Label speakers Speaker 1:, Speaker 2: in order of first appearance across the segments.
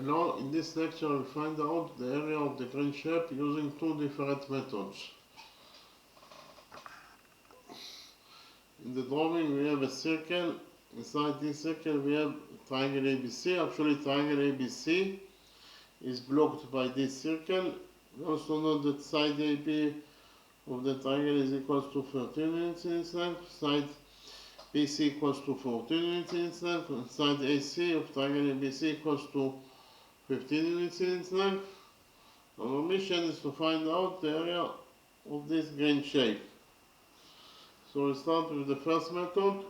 Speaker 1: Now in this lecture we'll find out the area of the green shape using two different methods. In the drawing we have a circle. Inside this circle we have triangle ABC. Actually triangle ABC is blocked by this circle. We also know that side AB of the triangle is equals to 13 units in its length, side BC equals to 14 units in its length, and side AC of triangle ABC equals to 15 units in its length. Our mission is to find out the area of this green shape. So we start with the first method.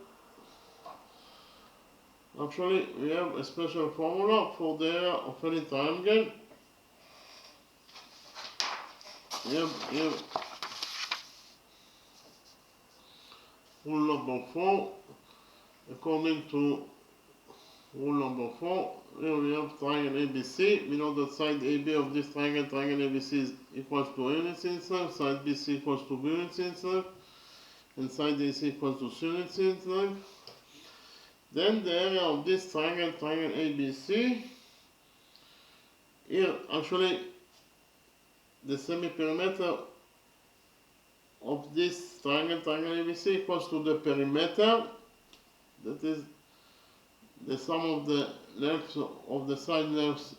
Speaker 1: Actually, we have a special formula for the area of any triangle. We have here rule number 4. According to rule number 4, here we have triangle ABC. We know that side AB of this triangle ABC is equals to A units in its length, side BC equals to B units in its length, and side AC equals to C units in its length. Then the area of this triangle ABC, here actually the semi-perimeter of this triangle ABC equals to the perimeter, that is the sum of the lengths of the side lengths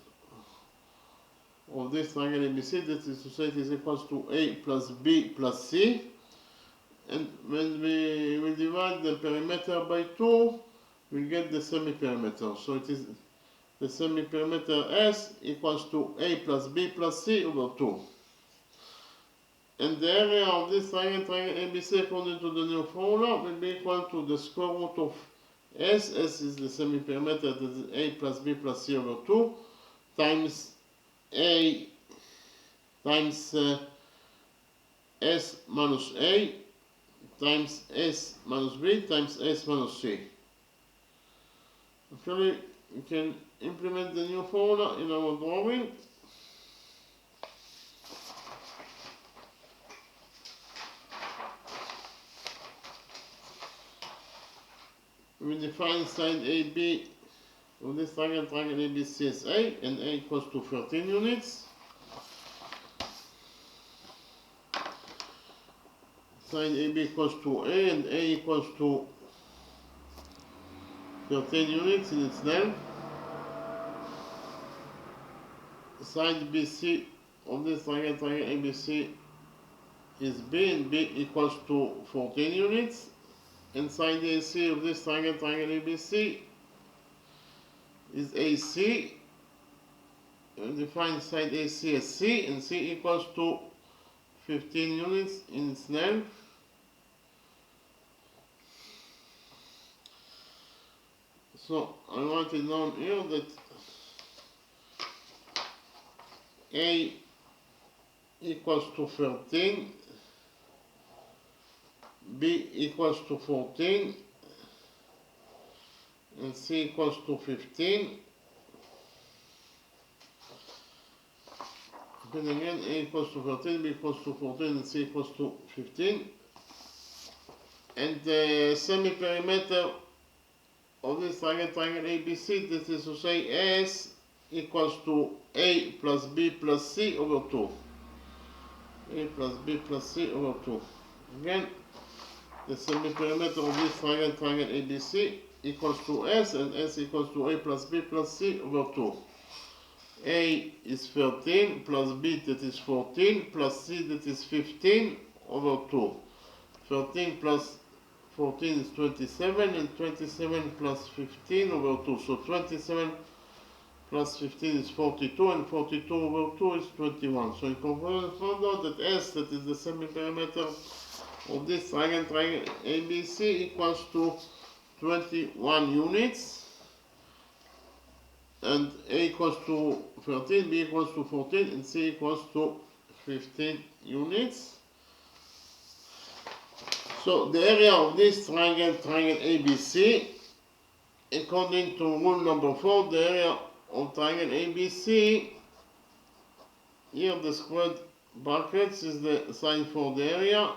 Speaker 1: of this triangle ABC, that is to say it is equals to A plus B plus C. And when we will divide the perimeter by 2, we get the semi-perimeter. So it is the semi-perimeter S equals to A plus B plus C over 2. And the area of this triangle ABC according to the new formula will be equal to the square root of S. S is the semi-perimeter, that is A plus B plus C over 2, times A times S minus A times S minus B times S minus C. Actually, we can implement the new formula in our drawing. We define side AB of this triangle ABC as A, and A equals to 13 units. Side AB equals to A, and A equals to 13 units in its length. Side BC of this triangle ABC is B, and B equals to 14 units. And side AC of this triangle ABC is AC. We define side AC as C, and C equals to 15 units in its length. So I write it down here that A equals to 13, B equals to 14, and C equals to 15. Then again, A equals to 13, B equals to 14, and C equals to 15. And the semi-perimeter of this triangle ABC, that is to say S equals to A plus B plus C over 2. A plus B plus C over 2. Again, the semi-perimeter of this triangle ABC equals to S, and S equals to A plus B plus C over 2. A is 13 plus B, that is 14, plus C, that is 15 over 2. 13 plus 14 is 27, and 27 plus 15 over 2. So 27 plus 15 is 42, and 42 over 2 is 21. So in conclusion, found out that S, that is the semi-perimeter of this triangle ABC, equals to 21 units, and A equals to 13, B equals to 14, and C equals to 15 units. So the area of this triangle ABC, according to rule number 4, the area of triangle ABC, here the squared brackets is the sign for the area.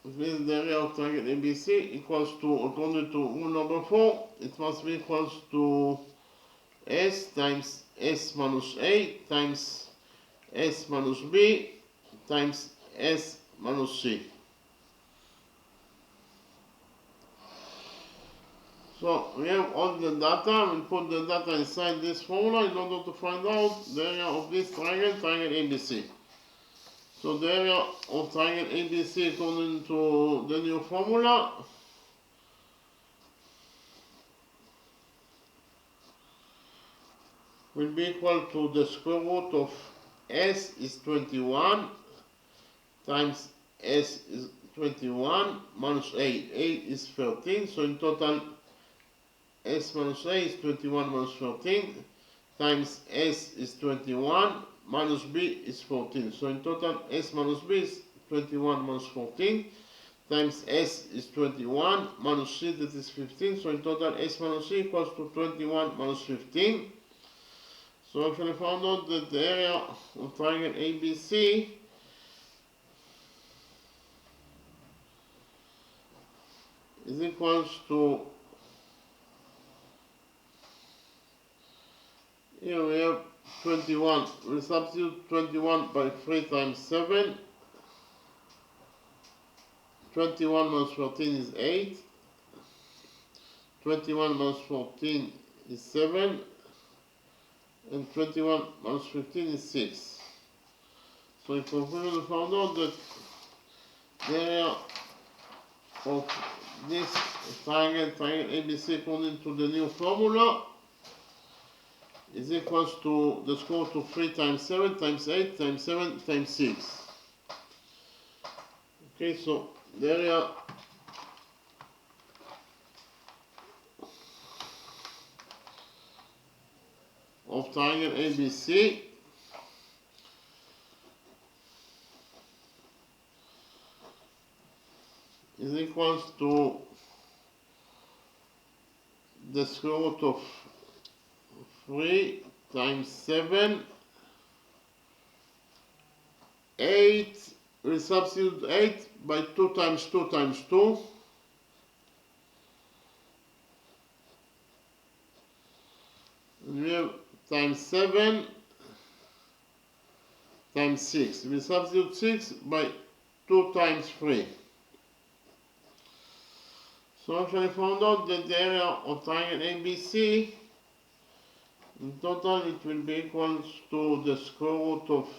Speaker 1: It means the area of triangle ABC equals to, according to rule number 4, it must be equals to S times S minus A times S minus B times S minus C. So we have all the data, we put the data inside this formula in order to find out the area of this triangle, triangle ABC. So the area of triangle ABC according to the new formula will be equal to the square root of S is 21 times S is 21 minus A. A is 13, so in total S minus A is 21 minus 13 times S is 21 minus B is 14. So in total S minus B is 21 minus 14 times S is 21 minus C, that is 15. So in total S minus C equals to 21 minus 15. So actually found out that the area of triangle ABC is equals to, here we have 21. We substitute 21 by 3 times 7. 21 minus 14 is 8. 21 minus 14 is 7. And 21 minus 15 is 6. So in conclusion, we found out that the area of this triangle ABC according to the new formula is equals to the square root of 3 times 7 times 8 times 7 times 6. Okay, so the area of triangle ABC is equals to the square root of 3 times 7, 8, we substitute 8 by 2 times 2 times 2, and we have times 7 times 6. We substitute 6 by 2 times 3. So actually found out that the area of triangle ABC, in total it will be equal to the square root of,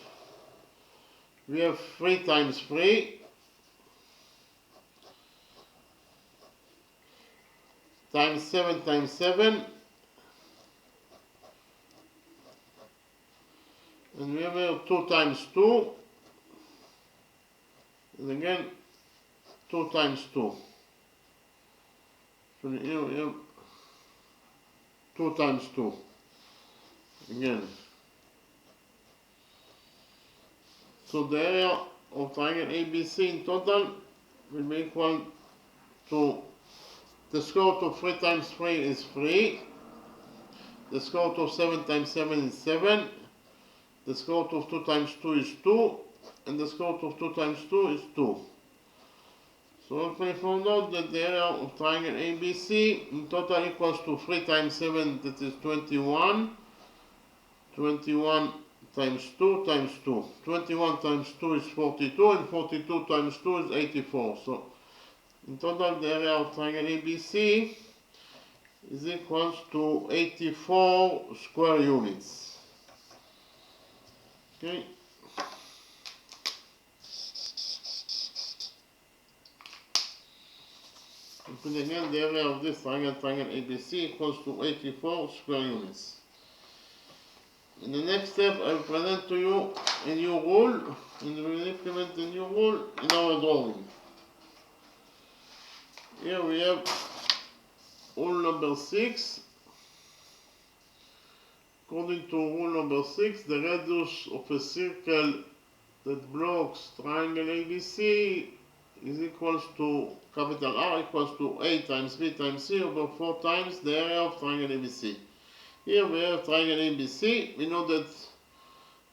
Speaker 1: we have 3 times 3 times 7 times 7, and we have 2 times 2, and again 2 times 2. So here we have 2 times 2 again. So the area of triangle ABC in total will be equal to the square root of 3 times 3 is 3, the square root of 7 times 7 is 7, the square root of 2 times 2 is 2, and the square root of 2 times 2 is 2. So we found out that the area of triangle ABC in total equals to 3 times 7, that is 21, 21 times 2 times 2. 21 times 2 is 42, and 42 times 2 is 84. So in total the area of triangle ABC is equals to 84 square units. Okay. And again, the area of this triangle ABC equals to 84 square units. In the next step, I will present to you a new rule, and we will implement the new rule in our drawing. Here we have rule number 6. According to rule number 6, the radius of a circle that blocks triangle ABC is equals to capital R equals to A times B times C over 4 times the area of triangle ABC. Here we have triangle ABC. We know that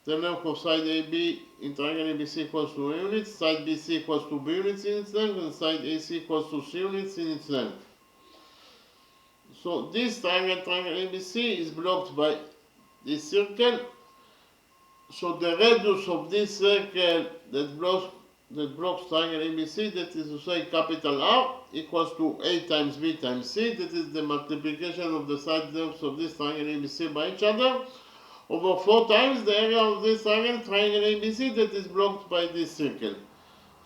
Speaker 1: the length of side AB in triangle ABC equals to A units, side BC equals to B units in its length, and side AC equals to C units in its length. So this triangle ABC is blocked by this circle. So the radius of this circle that blocks triangle ABC, that is to say capital R, equals to A times B times C. That is the multiplication of the side lengths of this triangle ABC by each other, over 4 times the area of this triangle ABC that is blocked by this circle.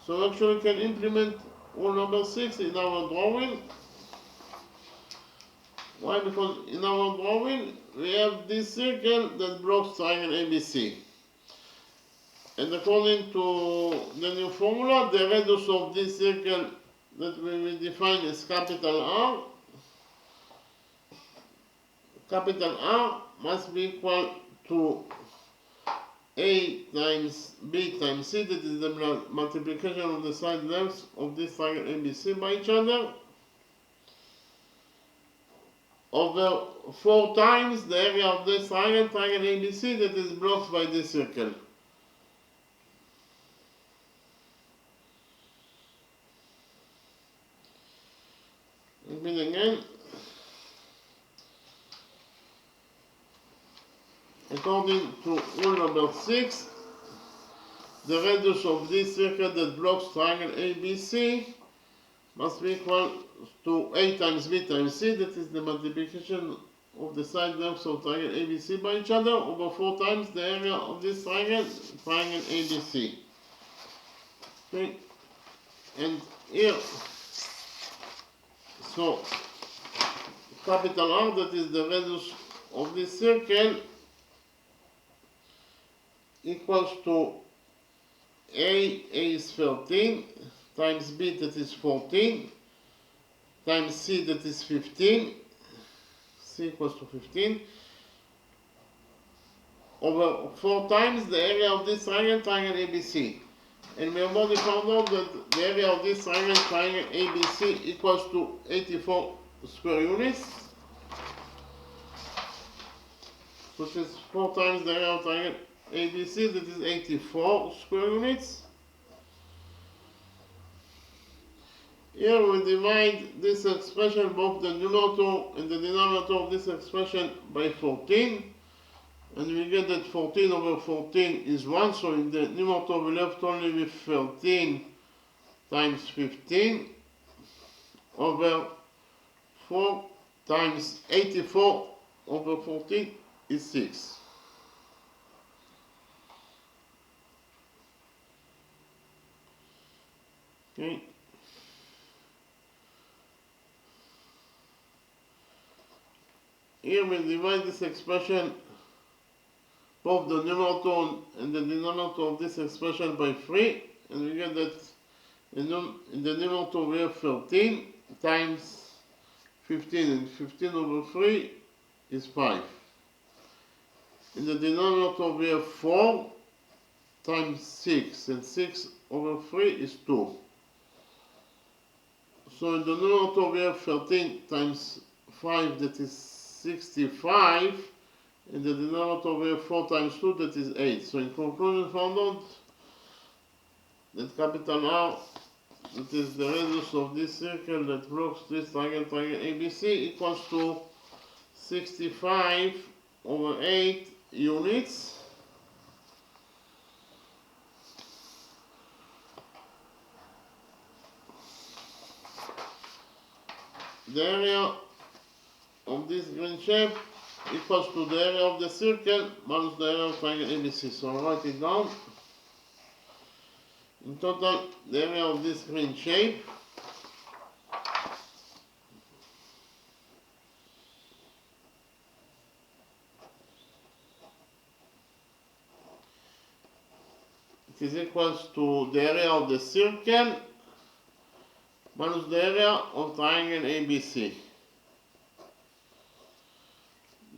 Speaker 1: So actually we can implement rule number 6 in our drawing. Why? Because in our drawing we have this circle that blocks triangle ABC. And according to the new formula, the radius of this circle that we will define as capital R must be equal to A times B times C, that is the multiplication of the side lengths of this triangle ABC by each other, over 4 times the area of this triangle ABC that is blocked by this circle. Repeat again. According to rule number 6, the radius of this circle that blocks triangle ABC must be equal to A times B times C, that is the multiplication of the side lengths of triangle ABC by each other, over 4 times the area of this triangle ABC. Okay, and here, so capital R, that is the radius of this circle, equals to A is 13, times B, that is 14, times C, that is 15, C equals to 15, over 4 times the area of this triangle ABC. And we have already found out that the area of this triangle ABC equals to 84 square units, which is 4 times the area of triangle ABC, that is 84 square units. Here we divide this expression, both the numerator and the denominator of this expression, by 14. And we get that 14 over 14 is 1, so in the numerator we left only with 13 times 15 over 4 times 84 over 14 is 6. Okay. Here we divide this expression, both the numerator and the denominator of this expression, by 3, and we get that in the numerator we have 13 times 15, and 15 over 3 is 5. In the denominator we have 4 times 6, and 6 over 3 is 2. So in the numerator we have 13 times 5, that is 65. In the denominator we have 4 times 2, that is 8. So in conclusion, found out that capital R, that is the radius of this circle that blocks this triangle ABC, equals to 65 over 8 units. The area of this green shape equals to the area of the circle minus the area of triangle ABC. So I'll write it down. In total, the area of this green shape is equals to the area of the circle minus the area of triangle ABC.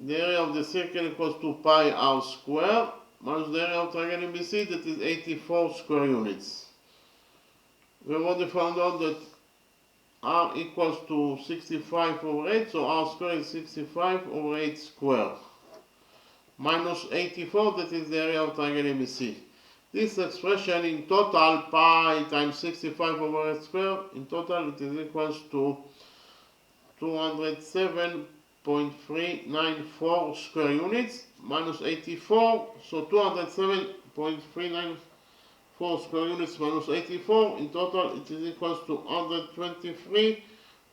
Speaker 1: The area of the circle equals to pi r squared minus the area of triangle ABC, that is 84 square units. We have already found out that r equals to 65 over 8, so r squared is 65 over 8 squared. Minus 84, that is the area of triangle ABC. This expression in total, pi times 65 over 8 squared, in total it is equals to 207.394 square units minus 84, so 207.394 square units minus 84, in total it is equals to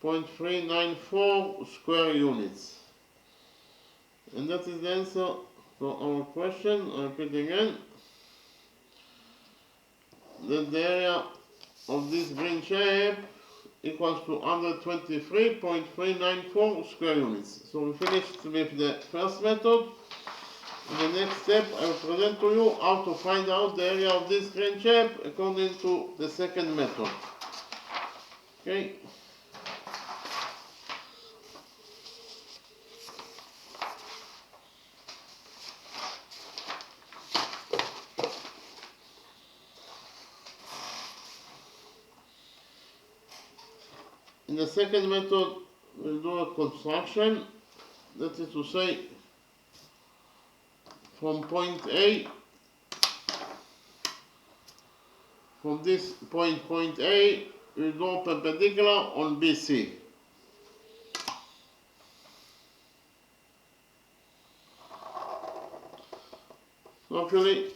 Speaker 1: 123.394 square units. And that is the answer for our question. I repeat again, that the area of this green shape equals to 123.394 square units. So we finished with the first method. In the next step, I will present to you how to find out the area of this green shape according to the second method. Okay. In the second method, we'll do a construction, that is to say, from point A, from this point A, we'll go perpendicular on BC. So actually,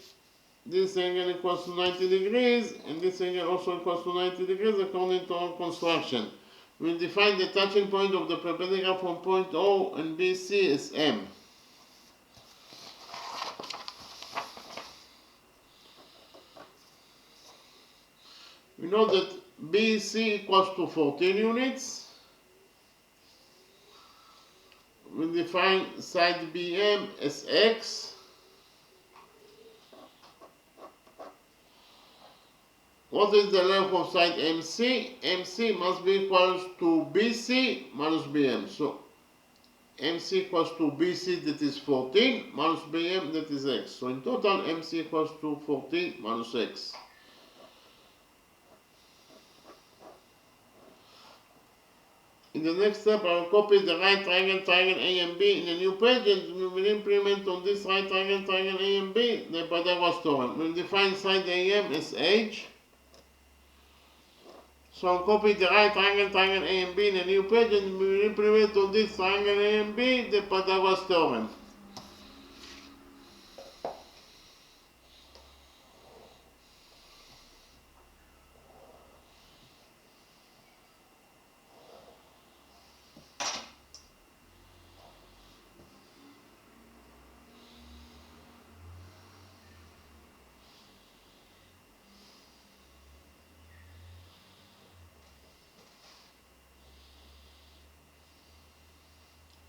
Speaker 1: this angle equals to 90 degrees, and this angle also equals to 90 degrees according to our construction. We'll define the touching point of the perpendicular from point O and BC as M. We know that BC equals to 14 units. We define side BM as X. What is the length of side MC? MC must be equal to BC minus BM. So MC equals to BC, that is 14, minus BM, that is X. So in total, MC equals to 14 minus X. In the next step, I will copy the right triangle A and B in a new page, and we will implement on this right triangle A and B the Pythagoras theorem. We will define side AM as H. So I'll copy the right triangle A and B in a new page, and we will implement on this triangle A and B the Pythagoras theorem.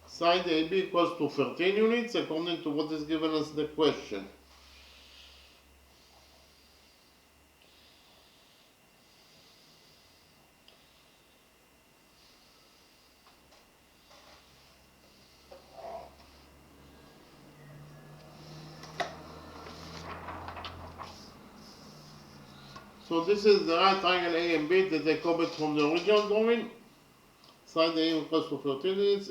Speaker 1: Side AB equals to 13 units according to what is given as the question. So this is the right triangle A and B that I copied from the original drawing. Side AM equals to 13 units,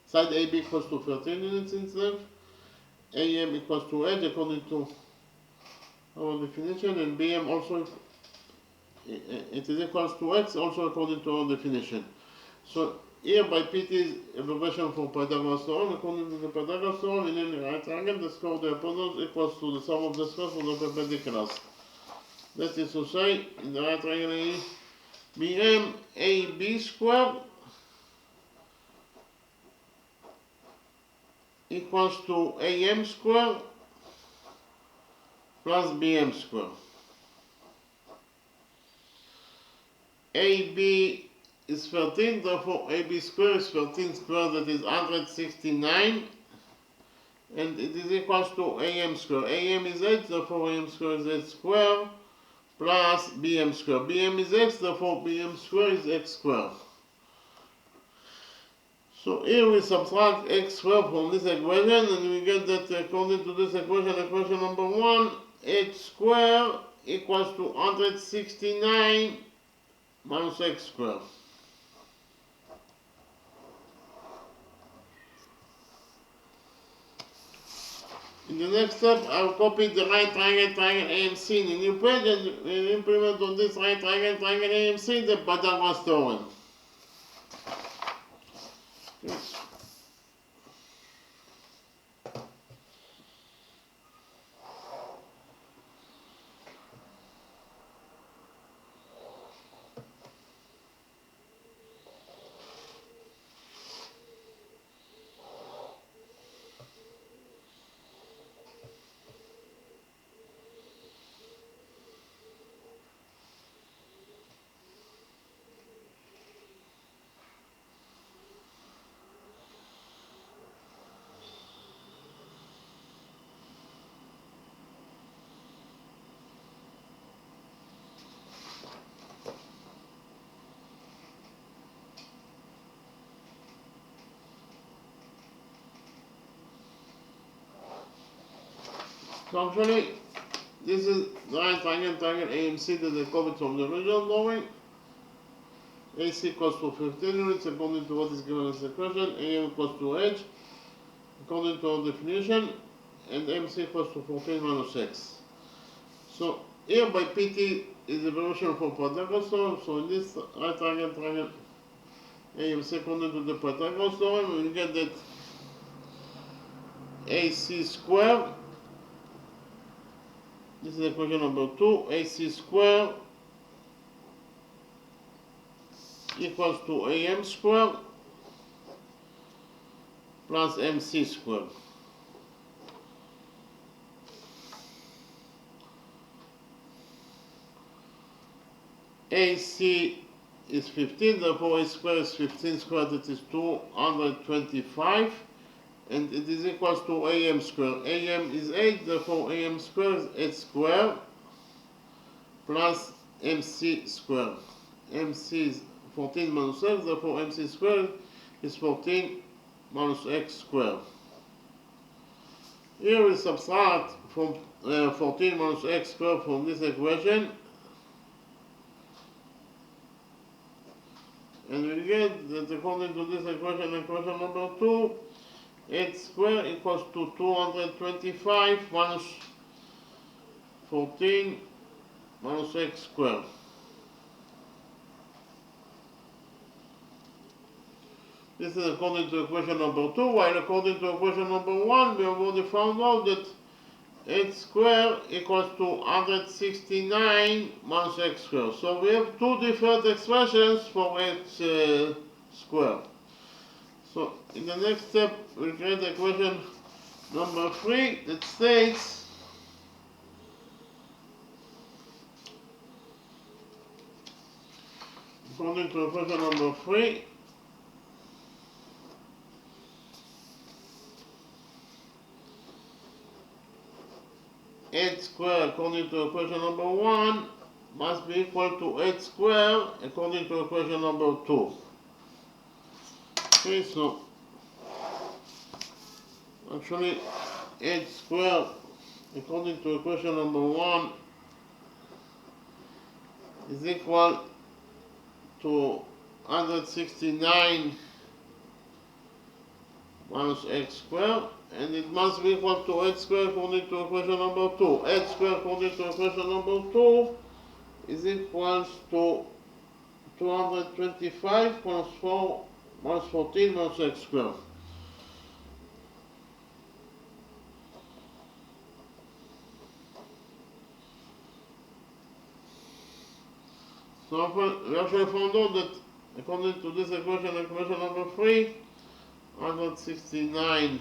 Speaker 1: side AB equals to 13 units in length, AM equals to H according to our definition, and BM also, it is equals to X also according to our definition. So here by PT's evaluation for Pythagoras theorem, according to the Pythagoras theorem, in any right triangle, the square of the opposite equals to the sum of the squares of the perpendiculars. That is to say, in the right triangle BM, AB squared equals to AM squared plus BM squared. AB is 13, therefore AB squared is 13 squared, that is 169, and it is equals to AM squared. AM is 8, therefore AM squared is 8 squared plus BM squared. BM is X, therefore BM squared is X squared. So here we subtract X squared from this equation, and we get that according to this equation number 1, H squared equals to 169 minus X squared. In the next step, I will copy the right triangle AMC in a new page, and we'll implement on this right triangle AMC the Pythagoras theorem. Okay. So actually, this is the right triangle AMC that they covered from the original drawing. AC equals to 15 units according to what is given as the equation, AM equals to H according to our definition, and MC equals to 14 minus X. So here by PT is the evolution for Pythagoras theorem, so in this right triangle AMC according to the Pythagoras theorem, we get that AC squared, this is equation number 2, AC squared equals to AM squared plus MC squared. AC is 15, therefore A squared is 15 squared, that is 225, and it is equals to AM squared. AM is 8, therefore AM squared is 8 squared plus MC squared. MC is 14 minus X, therefore MC squared is 14 minus X squared. Here we subtract from 14 minus X squared from this equation, and we get that according to this equation, equation number 2, 8 squared equals to 225 minus 14 minus X squared. This is according to equation number 2, while according to equation number 1, we have already found out that 8 squared equals to 169 minus X squared. So we have two different expressions for X squared. So in the next step, we'll create equation number 3 that states according to equation number 3, eight squared according to equation number 1 must be equal to 8 squared according to equation number 2. Okay, so actually 8 squared according to equation number 1 is equal to 169 minus X squared, and it must be equal to 8 squared according to equation number 2. 8 squared according to equation number 2 is equals to 225 minus 4 minus 14 minus X squared. So we actually found out that according to this equation, equation number 3, 169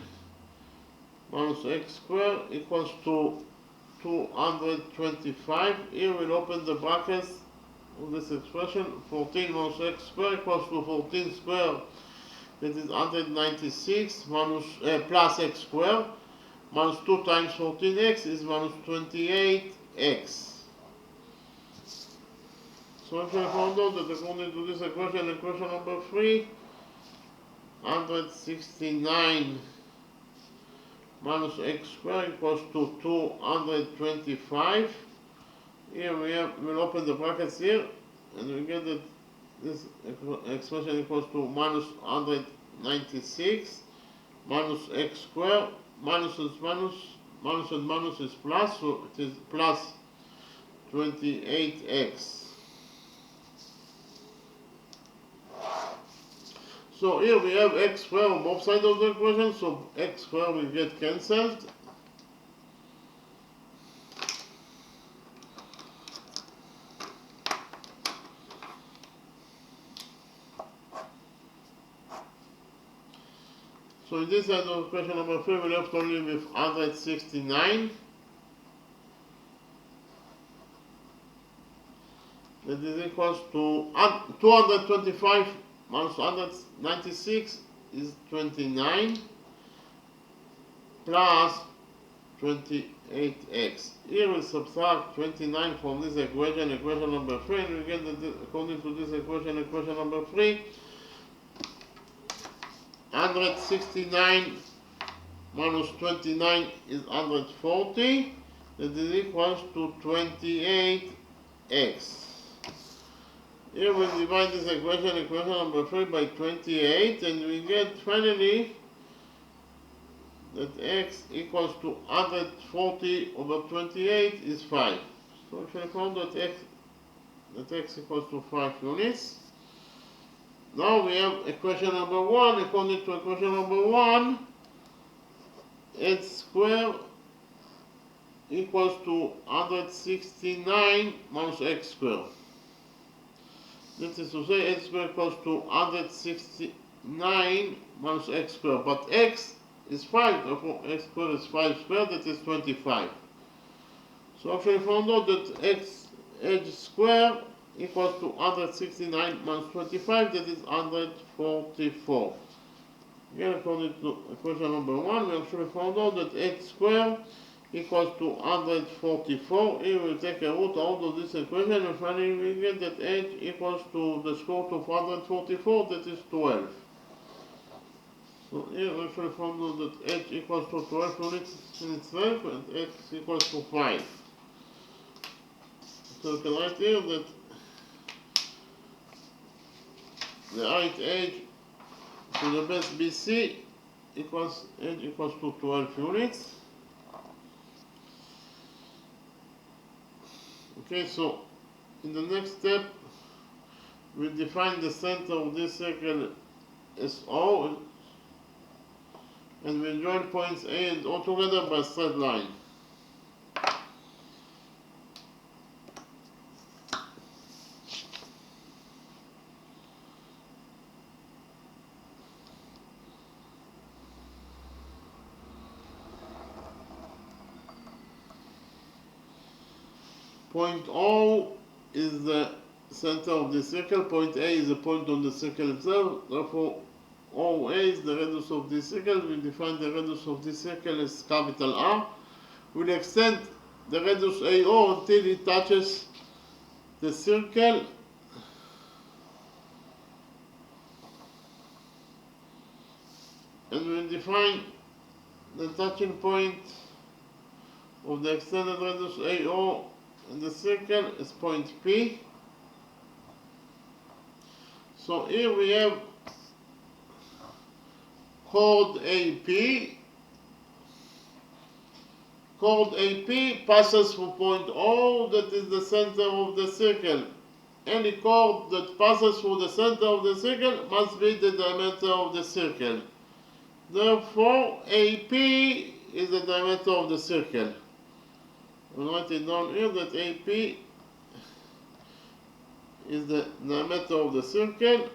Speaker 1: minus X squared equals to 225. Here we'll open the brackets of this expression. 14 minus X squared equals to 14 squared, that is 196 minus plus X squared, minus 2 times 14x is minus 28x. So if we found out that according to this equation, equation number 3, 169 minus X squared equals to 225. Here we'll open the brackets here, and we get that this expression equals to minus 196 minus X squared, minus is minus, minus and minus is plus, so it is plus 28x. So here we have x squared on both sides of the equation, so x squared will get cancelled. So in this side of equation number 3, we're left only with 169. That is equals to 225 minus 196 is 29 plus 28x. Here we subtract 29 from this equation, equation number 3, and we get that according to this equation, equation number 3, 169 minus 29 is 140. That is equals to 28x. Here we divide this equation, equation number 3, by 28, and we get finally that x equals to 140 over 28 is 5. So if I found that x equals to 5 units. Now we have equation number 1. According to equation number 1, x squared equals to 169 minus x squared. That is to say, x squared equals to 169 minus x squared. But x is 5, therefore x squared is 5 squared, that is 25. So if I found out that x squared equals to 169 minus 25, that is 144. Again, according to equation number 1, we actually found out that x squared equals to 144. Here we take a root out of this equation, and finally we get that h equals to the square root of 144, that is 12. So here we actually found out that h equals to 12 units in itself, and x equals to 5. So we can write here that the height h to the base BC equals h equals to 12 units. Okay, so in the next step, we define the center of this circle as O, and we join points A and O together by a straight line. Point O is the center of the circle, point A is a point on the circle itself, therefore OA is the radius of this circle. We define the radius of this circle as capital R. We'll extend the radius AO until it touches the circle and we'll define the touching point of the extended radius AO in the circle is point P. So here we have chord AP. Chord AP passes through point O, that is the center of the circle. Any chord that passes through the center of the circle must be the diameter of the circle. Therefore, AP is the diameter of the circle. We'll write it down here that AP is the diameter of the circle.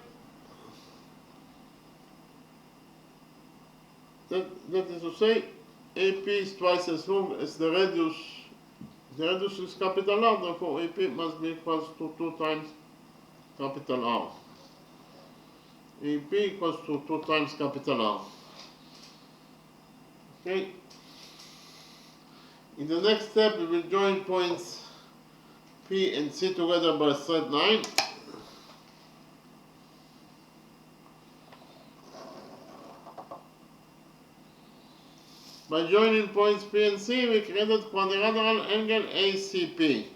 Speaker 1: That is to say, AP is twice as long as the radius. The radius is capital R, therefore AP must be equals to 2 times capital R. AP equals to 2 times capital R. Okay. In the next step, we will join points P and C together by a straight line. By joining points P and C, we created quadrilateral angle ACP.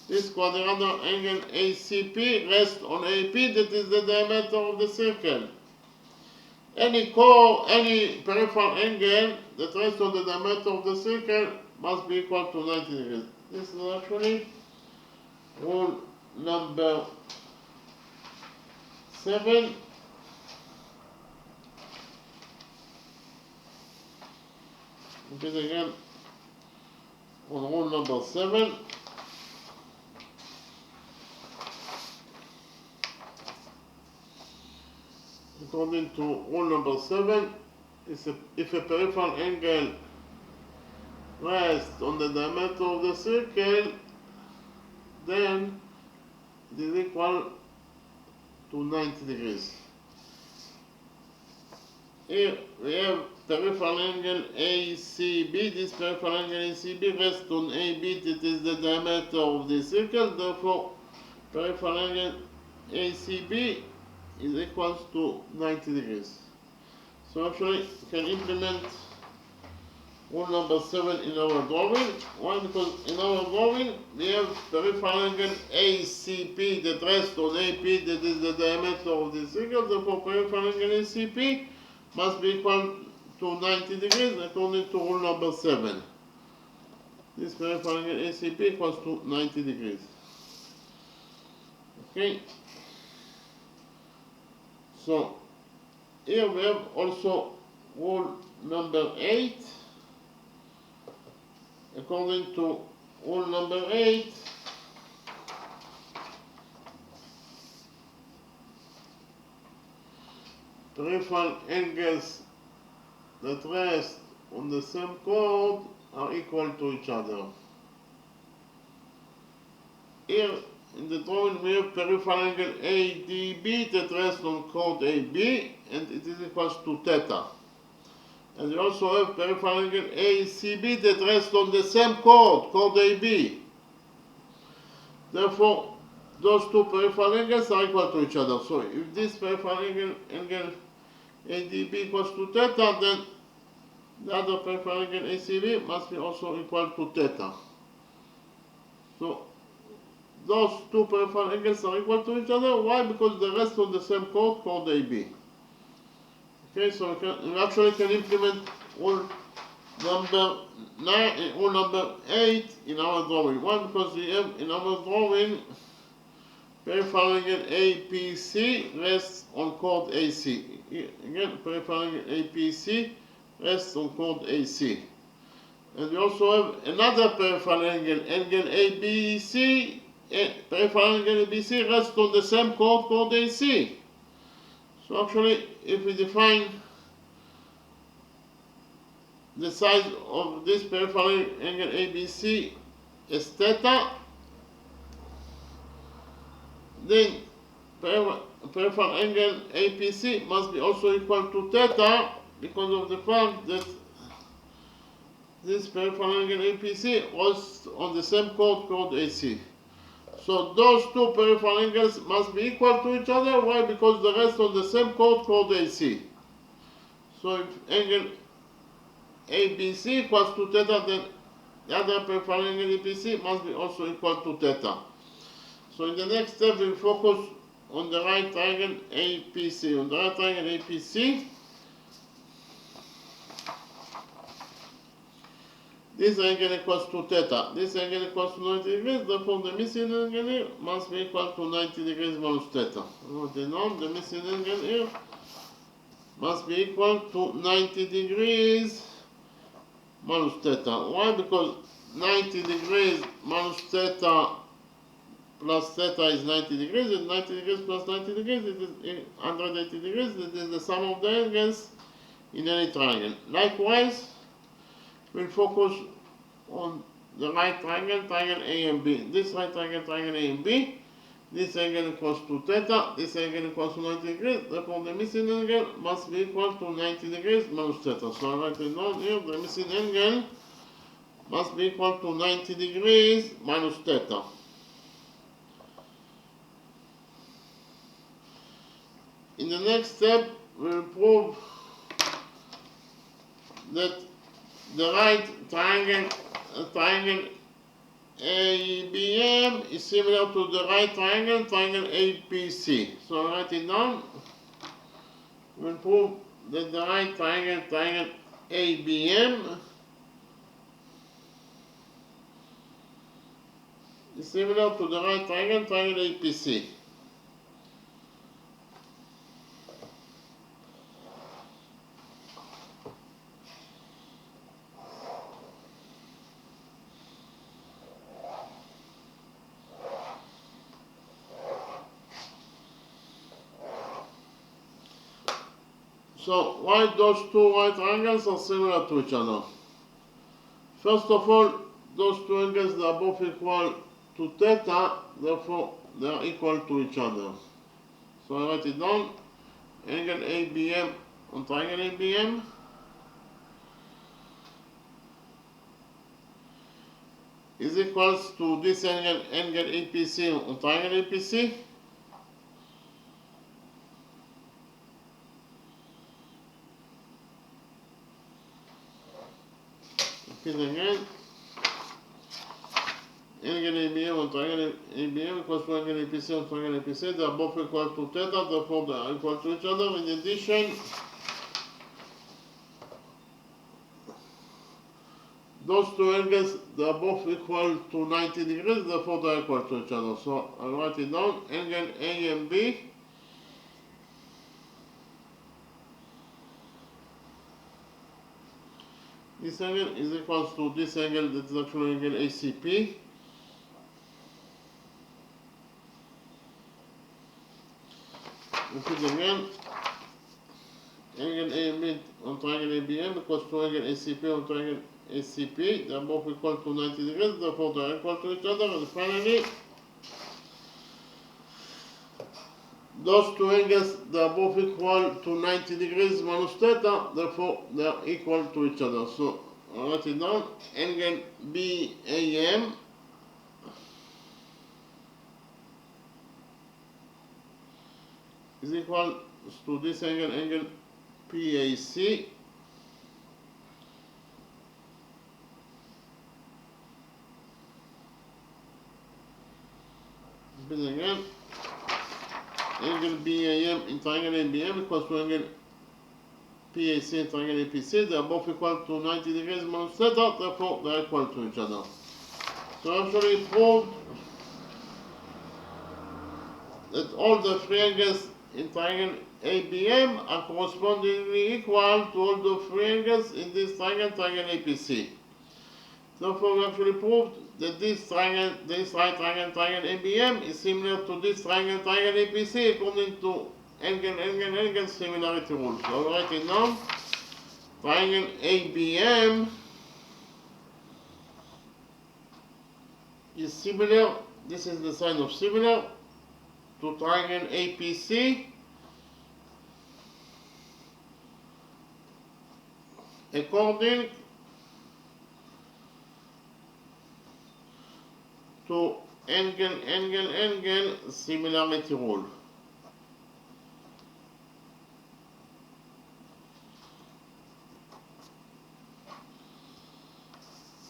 Speaker 1: This quadrilateral angle ACP rests on AP, that is the diameter of the circle. Any peripheral angle that rests on the diameter of the circle must be equal to 90 degrees. This is actually rule number 7 repeat again on rule number 7. According to rule number 7, if a peripheral angle rests on the diameter of the circle, then it is equal to 90 degrees. Here we have peripheral angle ACB. This peripheral angle ACB rests on AB, that is the diameter of the circle. Therefore, peripheral angle ACB is equal to 90 degrees. So actually, we can implement rule number 7 in our drawing. Why? Because in our drawing, we have peripheral angle ACP that rests on AP, that is the diameter of the circle. Therefore, peripheral angle ACP must be equal to 90 degrees according to rule number 7. This peripheral angle ACP equals to 90 degrees. Okay. So, here we have also rule number 8. According to rule number 8, peripheral angles that rest on the same chord are equal to each other. Here in the drawing we have peripheral angle ADB that rests on chord AB, and it is equal to theta. And we also have peripheral angle ACB that rests on the same chord AB. Therefore, those two peripheral angles are equal to each other. So if this peripheral angle ADB equals to theta, then the other peripheral angle ACB must be also equal to theta. So those two peripheral angles are equal to each other. Why? Because they rest on the same chord AB. Okay, so we actually can implement rule number 9, rule number 8 in our drawing. Why? Because we have in our drawing peripheral angle APC rests on chord AC. Again, peripheral angle APC rests on chord AC. And we also have another peripheral angle ABC. Peripheral angle ABC rests on the same chord AC. So actually, if we define the size of this peripheral angle ABC as theta, then peripheral angle APC must be also equal to theta because of the fact that this peripheral angle APC rests on the same chord AC. So those two peripheral angles must be equal to each other. Why? Because they rest on the same chord AC. So if angle ABC equals to theta, then the other peripheral angle APC must be also equal to theta. So in the next step, we'll focus on the right triangle APC. On the right triangle APC, this angle equals to theta. This angle equals to 90 degrees. Therefore, the missing angle here must be equal to 90 degrees minus theta. The missing angle here must be equal to 90 degrees minus theta. Why? Because 90 degrees minus theta plus theta is 90 degrees, and 90 degrees plus 90 degrees it is 180 degrees. That is the sum of the angles in any triangle. Likewise, we'll focus on the right triangle, triangle A and B. This right triangle, triangle A and B, this angle equals to theta, this angle equals to 90 degrees. Therefore, the missing angle must be equal to 90 degrees minus theta. So I write it down here, the missing angle must be equal to 90 degrees minus theta. In the next step, we'll prove that the right triangle ABM is similar to the right triangle APC. So I write it down. We'll prove that the right triangle ABM is similar to the right triangle APC. So why those two right triangles are similar to each other? First of all, those two angles they are both equal to theta, therefore they are equal to each other. So I write it down. Angle ABM on triangle ABM is equals to this angle APC on triangle APC. Repeat again. Angle ABM on triangle ABM equals to angle APC on triangle APC. They are both equal to theta, therefore they are equal to each other. In addition, those two angles they are both equal to 90 degrees, therefore they are equal to each other. So I'll write it down. Angle A and B this angle is equal to this angle, that is actually angle ACP. Repeat again. Angle A and B on triangle ABM equals to angle ACP on triangle ACP. They are both equal to 90 degrees, therefore they are equal to each other. And finally, those two angles they are both equal to 90 degrees minus theta, therefore they are equal to each other. So I'll write it down. Angle BAM is equal to this angle, angle PAC. Repeat again. Angle BAM in triangle ABM equals to angle PAC in triangle APC. They are both equal to 90 degrees minus theta, therefore they are equal to each other. So actually proved that all the three angles in triangle ABM are correspondingly equal to all the three angles in this triangle, triangle APC. Therefore, we actually proved that this triangle, this right triangle, triangle ABM is similar to this triangle, triangle APC according to angle similarity rule. So I'll write it down. Triangle ABM is similar, this is the sign of similar, to triangle APC according to angle similarity rule.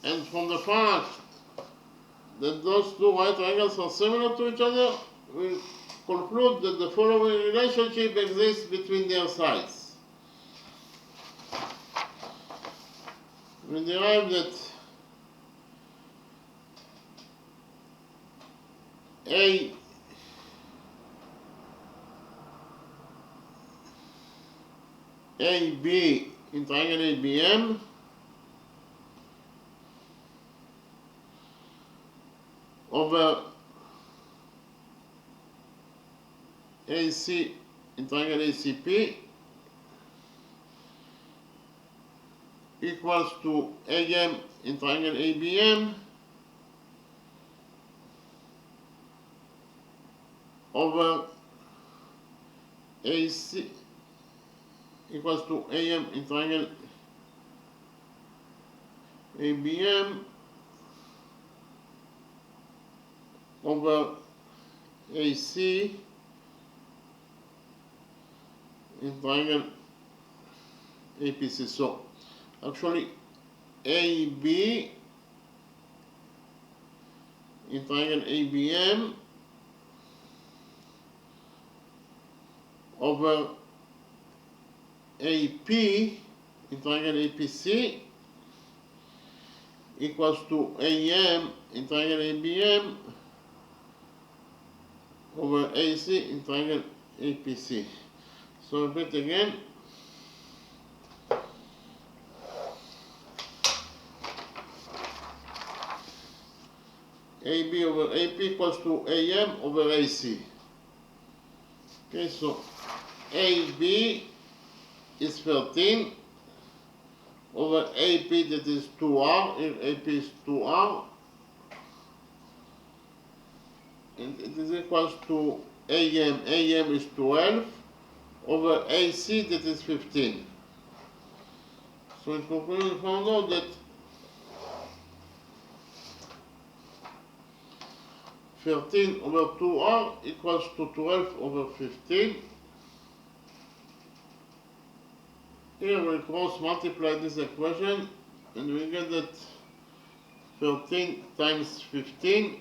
Speaker 1: And from the fact that those two right triangles are similar to each other, we conclude that the following relationship exists between their sides. We derive that AB in triangle ABM over AC in triangle ACP equals to AM in triangle ABM over AC equals to AM in triangle ABM over AC in triangle APC. So actually AB in triangle ABM over AP in triangle APC equals to AM in triangle ABM over AC in triangle APC. So repeat again. AB over AP equals to AM over AC. Okay, so AB is 13 over AP, that is 2R, here AP is 2R, and it is equals to AM is 12 over AC, that is 15. So in conclusion, we found out that 13 over 2R equals to 12 over 15. Here we cross multiply this equation and we get that 13 times 15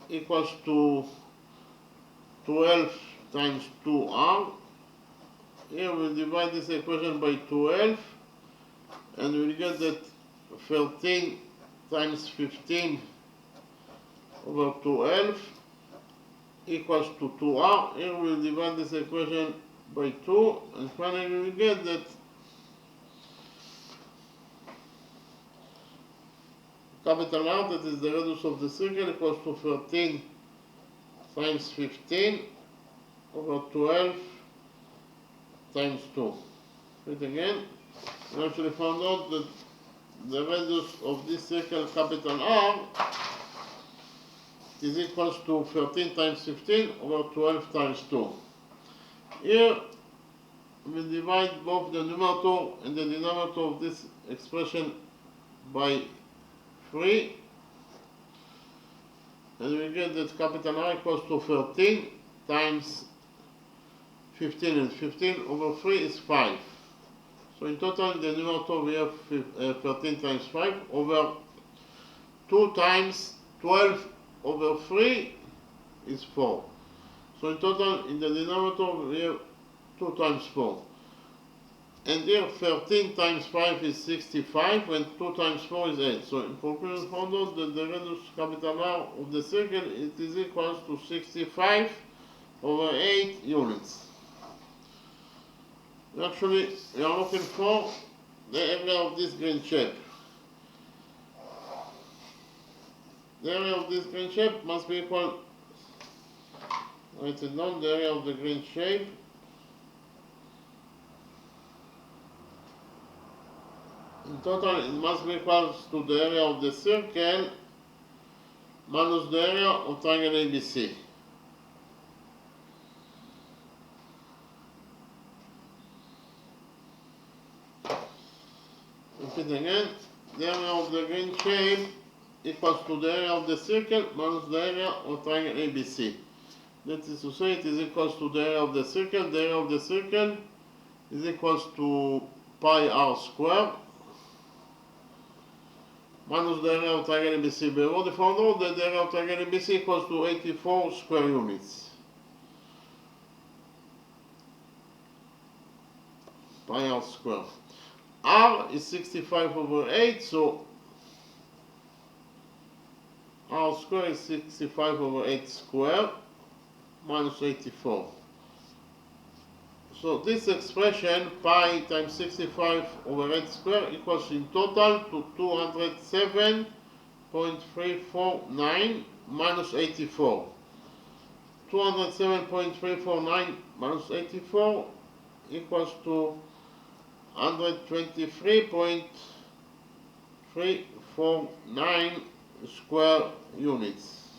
Speaker 1: equals to 12 times 2R. Here we divide this equation by 12 and we get that 13 times 15 over 12 equals to 2R. Here we'll divide this equation by 2 and finally we get that capital R, that is the radius of the circle, equals to 13 times 15 over 12 times 2. Read again. We actually found out that the radius of this circle, capital R, is equals to 13 times 15 over 12 times 2. Here we divide both the numerator and the denominator of this expression by 3, and we get that capital R equals to 13 times 15, and 15 over 3 is 5. So in total in the numerator we have 13 times 5 over 2 times 12 over 3 is 4. So in total in the denominator we have 2 times 4. And here 13 times 5 is 65 and 2 times 4 is 8. So in conclusion, found out that the radius capital R of the circle it is equals to 65 over 8 units. Actually, we are looking for the area of this green shape. The area of this green shape must be equal, write it down, the area of the green shape in total it must be equal to the area of the circle minus the area of triangle ABC. Repeat again, the area of the green shape equals to the area of the circle minus the area of triangle ABC. That is to say, it is equals to the area of the circle. The area of the circle is equals to pi r squared minus the area of triangle ABC. We already found out that the area of triangle ABC equals to 84 square units. Pi r squared. R is 65 over 8, so R squared is 65 over 8 squared minus 84. So this expression, pi times 65 over 8 squared, equals in total to 207.349 minus 84. 207.349 minus 84 equals to 123.349 square units.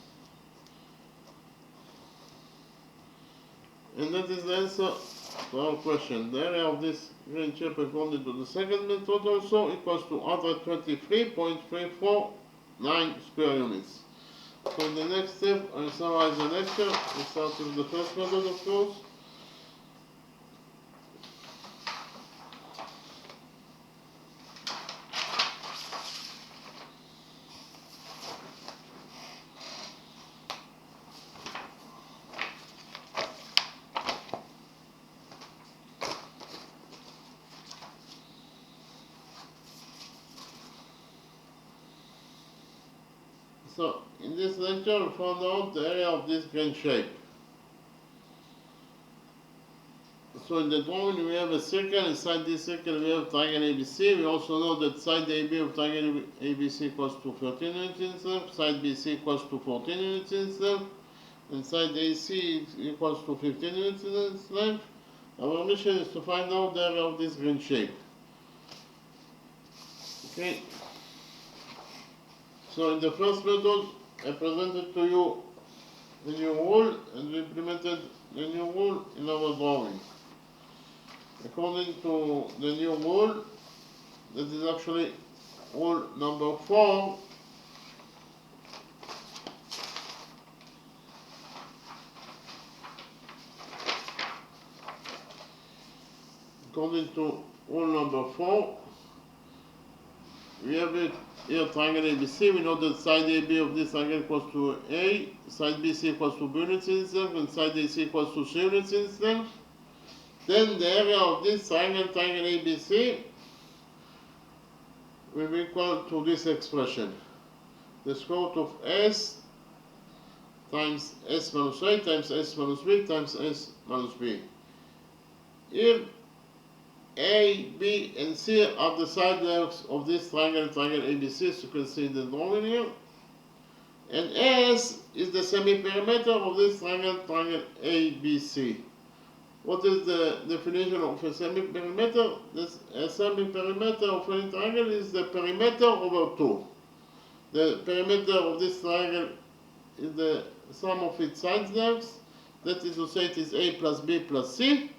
Speaker 1: And that is the answer to our question. The area of this green shape according to the second method also equals to 123.349 square units. So in the next step, I summarize the lecture. We start with the first method, of course. So, in this lecture, we found out the area of this green shape. So, in the drawing, we have a circle. Inside this circle, we have triangle ABC. We also know that side AB of triangle ABC equals to 13 units in length, side BC equals to 14 units in length, and side AC equals to 15 units in length. Our mission is to find out the area of this green shape. Okay. So in the first method, I presented to you the new rule and we implemented the new rule in our drawing. According to the new rule, that is actually rule number 4. According to rule number 4, we have it here triangle ABC. We know that side AB of this triangle equals to A, side BC equals to B units in itself, and side AC equals to C units in itself. Then the area of this triangle ABC will be equal to this expression. The square root of S times S minus A times S minus B times S minus B. Here A, B, and C are the side legs of this triangle ABC, as you can see in the drawing here. And S is the semi-perimeter of this triangle ABC. What is the definition of a semi-perimeter? A semi-perimeter of any triangle is the perimeter over 2. The perimeter of this triangle is the sum of its side legs. That is to say, it is A plus B plus C.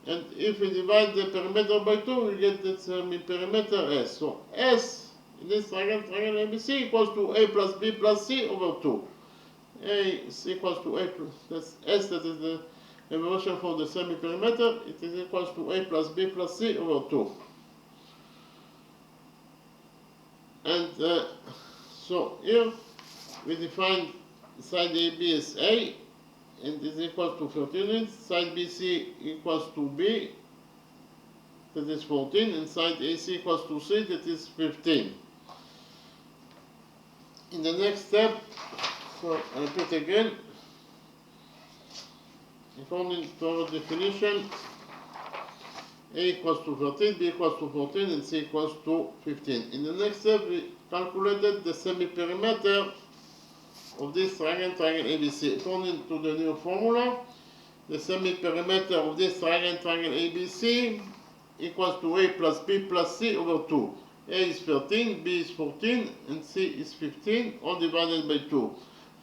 Speaker 1: And if we divide the perimeter by 2, we get the semi-perimeter S. So S in this triangle ABC equals to A plus B plus C over 2. A is equals to A plus, that's S, that is the evaluation for the semi-perimeter. It is equals to A plus B plus C over 2. And so here we define side AB as A, and is equals to 13 units, side BC equals to B, that is 14, and side AC equals to C, that is 15. In the next step, so I repeat again, according to our definition, A equals to 13, B equals to 14, and C equals to 15. In the next step, we calculated the semi-perimeter of this triangle ABC. According to the new formula, the semi-perimeter of this triangle ABC equals to A plus B plus C over 2. A is 13, B is 14, and C is 15, all divided by 2.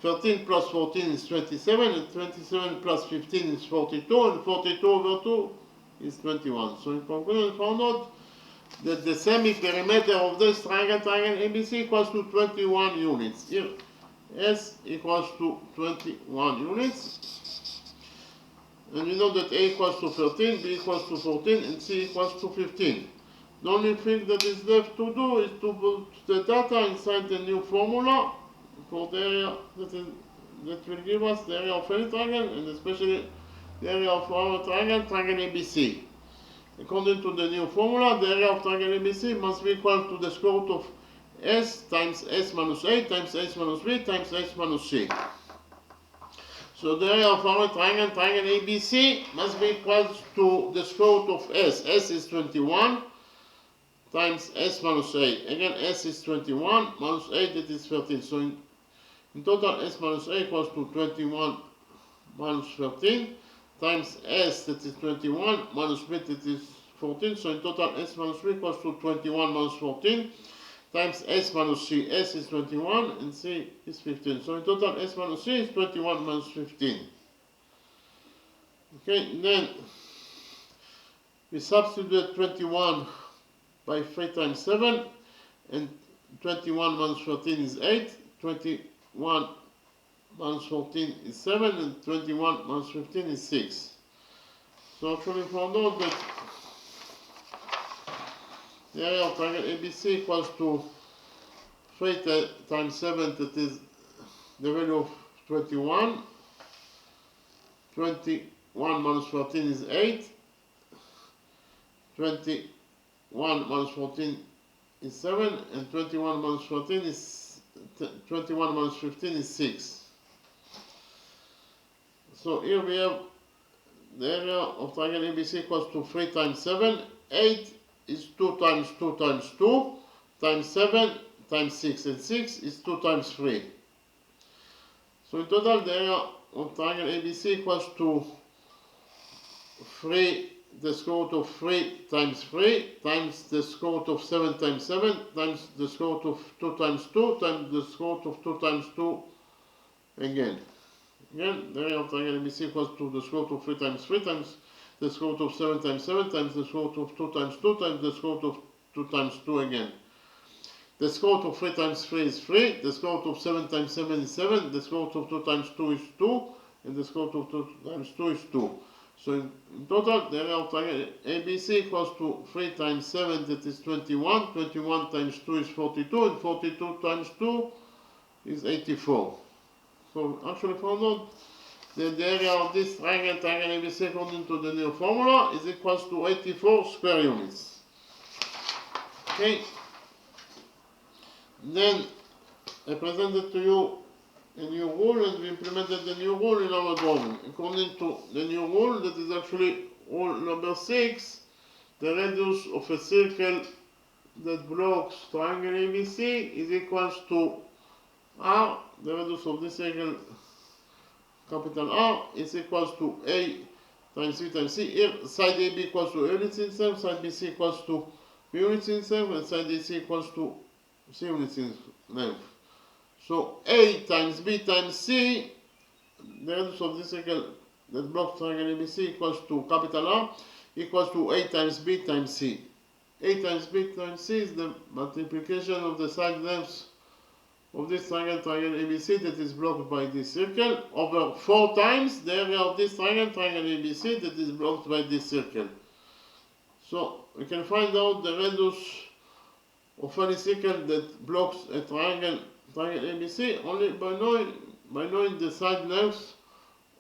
Speaker 1: 13 plus 14 is 27, and 27 plus 15 is 42, and 42 over 2 is 21. So in conclusion, we found out that the semi-perimeter of this triangle ABC equals to 21 units. Here, S equals to 21 units. And we know that A equals to 13, B equals to 14, and C equals to 15. The only thing that is left to do is to put the data inside the new formula for the area that will give us the area of any triangle, and especially the area of our triangle ABC. According to the new formula, the area of triangle ABC must be equal to the square root of S times S minus A times S minus B times S minus C. So the area of our triangle ABC must be equal to the square root of S. S is 21 times S minus A. Again, S is 21 minus A, that is 13. So in total, S minus A equals to 21 minus 13 times S, that is 21, minus B, that is 14. So in total, S minus B equals to 21 minus 14 times S minus C. S is 21 and C is 15. So in total, S minus C is 21 minus 15. Okay, then we substitute 21 by 3 times 7, and 21 minus 14 is 8, 21 minus 14 is 7, and 21 minus 15 is 6. So actually found out that the area of triangle ABC equals to 3 times 7, that is the value of 21. 21 minus 14 is 8. 21 minus 14 is 7, and 21 minus 14 is 21 minus 15 is 6. So here we have the area of triangle ABC equals to 3 times 7. 8 is 2 times 2 times 2 times 7 times 6, and 6 is 2 times 3. So in total, the area of triangle ABC equals to 3 the square root of 3 times 3 times the square root of 7 times 7 times the square root of 2 times 2 times the square root of 2 times 2 again. Again, the area of triangle ABC equals to the square root of 3 times 3 times the square root of 7 times 7 times the square root of 2 times 2 times the square root of 2 times 2 again. The square root of 3 times 3 is 3, the square root of 7 times 7 is 7, the square root of 2 times 2 is 2, and the square root of 2 times 2 is 2. So in total, the area of triangle ABC equals to 3 times 7, that is 21, 21 times 2 is 42, and 42 times 2 is 84. So actually found out that the area of this triangle ABC according to the new formula is equals to 84 square units. Okay. Then I presented to you a new rule, and we implemented the new rule in our drawing. According to the new rule, that is actually rule number 6, the radius of a circle that blocks triangle ABC is equals to R, the radius of this circle, capital R, is equals to A times B times C. Here, side AB equals to A units in length, side BC equals to B units in length, and side AC equals to C units in length. So A times B times C, the radius of this circle that blocks triangle ABC equals to capital R, equals to A times B times C. A times B times C is the multiplication of the side lengths of this triangle ABC that is blocked by this circle over 4 times the area of this triangle ABC that is blocked by this circle. So we can find out the radius of any circle that blocks a triangle ABC only by knowing the side lengths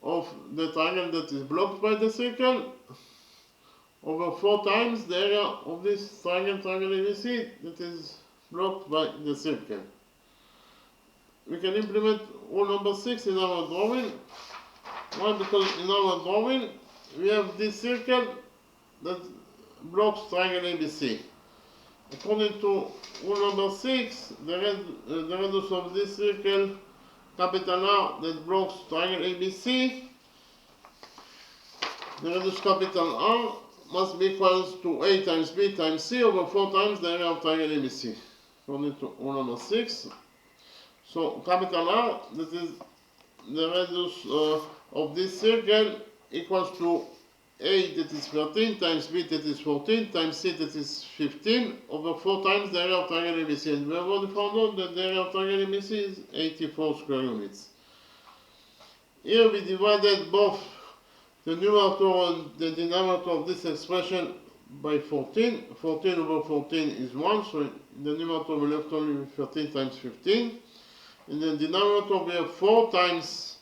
Speaker 1: of the triangle that is blocked by the circle over 4 times the area of this triangle ABC that is blocked by the circle. We can implement rule number 6 in our drawing. Why? Because in our drawing we have this circle that blocks triangle ABC. According to rule number 6, the radius of this circle, capital R, that blocks triangle ABC, the radius capital R must be equal to A times B times C over 4 times the area of triangle ABC. According to rule number 6. So capital R, that is the radius of this circle, equals to A, that is 13, times B, that is 14, times C, that is 15, over 4 times the area of triangle ABC. And we have already found out that the area of triangle ABC is 84 square units. Here we divided both the numerator and the denominator of this expression by 14. 14 over 14 is 1, so in the numerator we left only with 13 times 15. In the denominator we have 4 times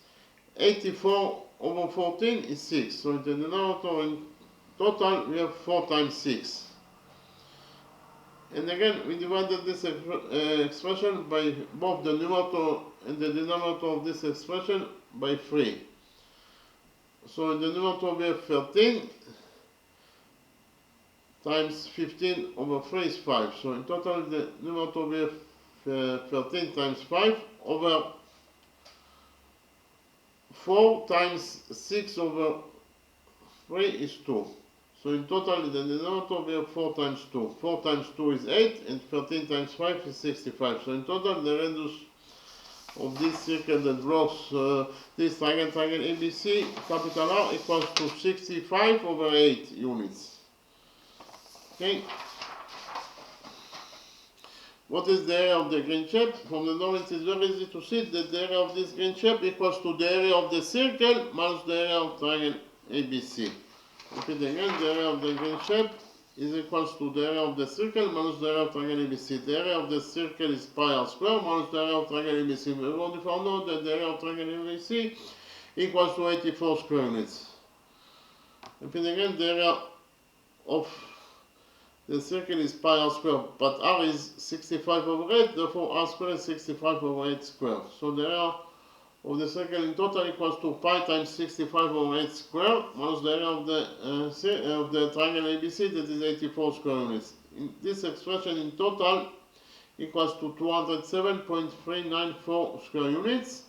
Speaker 1: 84 over 14 is 6. So in the denominator in total we have 4 times 6. And again we divided this expression by both the numerator and the denominator of this expression by 3. So in the numerator we have 13 times 15 over 3 is 5. So in total the numerator we have 13 times 5 over 4 times 6 over 3 is 2. So in total in the denominator we have 4 times 2. 4 times 2 is 8 and 13 times 5 is 65. So in total the radius of this circle that blocks this triangle ABC capital R equals to 65 over 8 units. Okay. What is the area of the green shape? From the drawing it is very easy to see that the area of this green shape equals to the area of the circle minus the area of triangle ABC. Repeat again, the area of the green shape is equals to the area of the circle minus the area of triangle ABC. The area of the circle is pi r square minus the area of triangle ABC. We have already found out that the area of triangle ABC equals to 84 square units. Repeat again, the area of the circle is pi r square, but r is 65 over 8, therefore r square is 65 over 8 square. So the area of the circle in total equals to pi times 65 over 8 square minus the area of the triangle ABC, that is 84 square units. This expression in total equals to 207.394 square units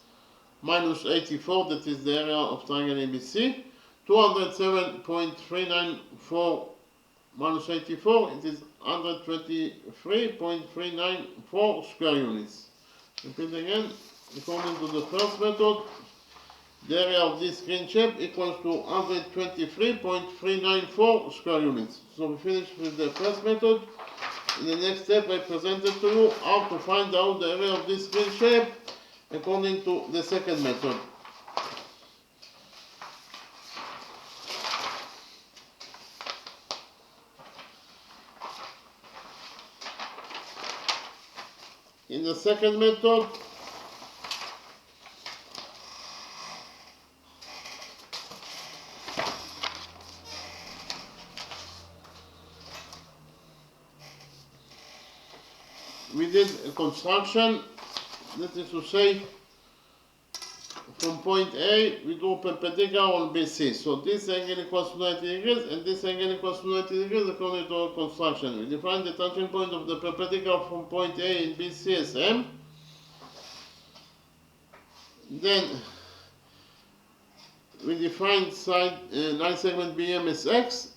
Speaker 1: minus 84, that is the area of triangle ABC. 207.394 minus 84, it is 123.394 square units. Repeat again, according to the first method, the area of this screen shape equals to 123.394 square units. So we finish with the first method. In the next step, I presented to you how to find out the area of this screen shape according to the second method. In the second method, we did a construction, that is to say, from point A, we do perpendicular on BC. So this angle equals to 90 degrees, and this angle equals to 90 degrees according to our construction. We define the touching point of the perpendicular from point A in BC as M. Then we define side line segment BM as X.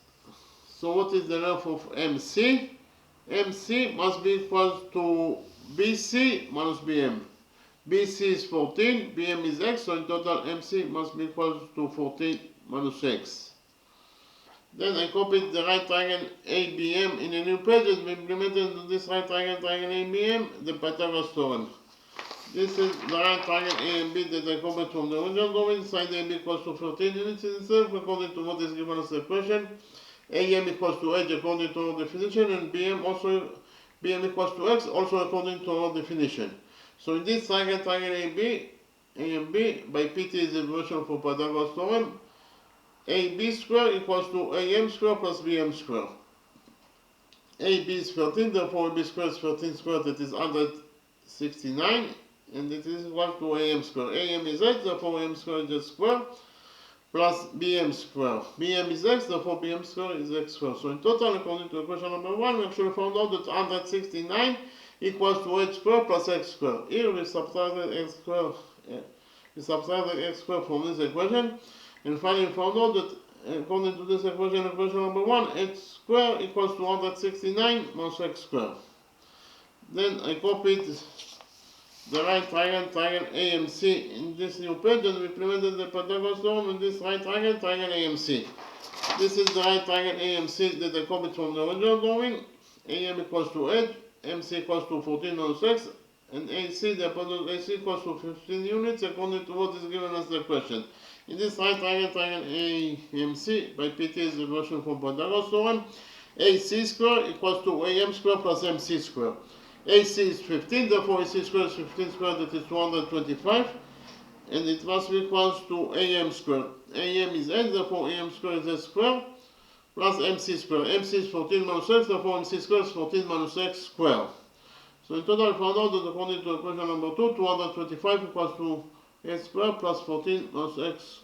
Speaker 1: So what is the length of MC? MC must be equal to BC minus BM. BC is 14, BM is X, so in total MC must be equal to 14 minus X. Then I copied the right triangle ABM in a new page and we implemented into this right triangle ABM the Pythagoras theorem. This is the right triangle A and B that I copied from the original drawing. Side AB equals to 13 units in itself according to what is given as the equation. AM equals to H according to our definition, and BM equals to X also according to our definition. So in this triangle AB, A and B, by PT is the version for Pythagoras theorem, AB square equals to AM square plus BM square. AB is 13, therefore AB square is 13 squared, that is 169, and it is equal to AM square. AM is X, therefore AM square is X square, plus BM square. BM is X, therefore BM square is X square. So in total, according to equation number 1, we actually found out that 169 equals to H square plus X square. Here we subtracted X square. We subtracted X square from this equation, and finally found out that according to this equation number 1, H square equals to 169 minus X square. Then I copied the right triangle AMC in this new page, and we implemented the Pythagoras theorem in this right triangle AMC. This is the right triangle AMC that I copied from the original drawing. AM equals to H, MC equals to 14 minus X, and AC, the opposite AC equals to 15 units according to what is given as the question. In this right triangle AMC, by PT is the version from Pythagoras theorem, AC square equals to AM square plus MC square. AC is 15, therefore AC square is 15 squared, that is 225, and it must be equals to AM square. AM is X, therefore AM square is X square, plus MC square. MC is 14 minus X, therefore MC square is 14 minus X square. So in total, I found out that according to equation number 2, 225 equals to X square plus 14 minus X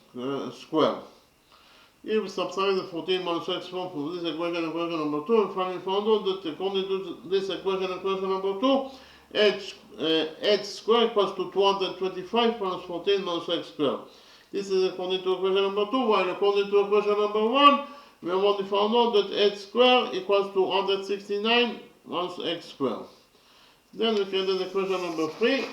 Speaker 1: square. Here we subtract the 14 minus X square from this equation number 2, and finally found out that according to this equation number 2, H square equals to 225 minus 14 minus X square. This is according to equation number 2, while according to equation number 1, we have already found out that H square equals to 169 minus X square. Then we can do the equation number 3.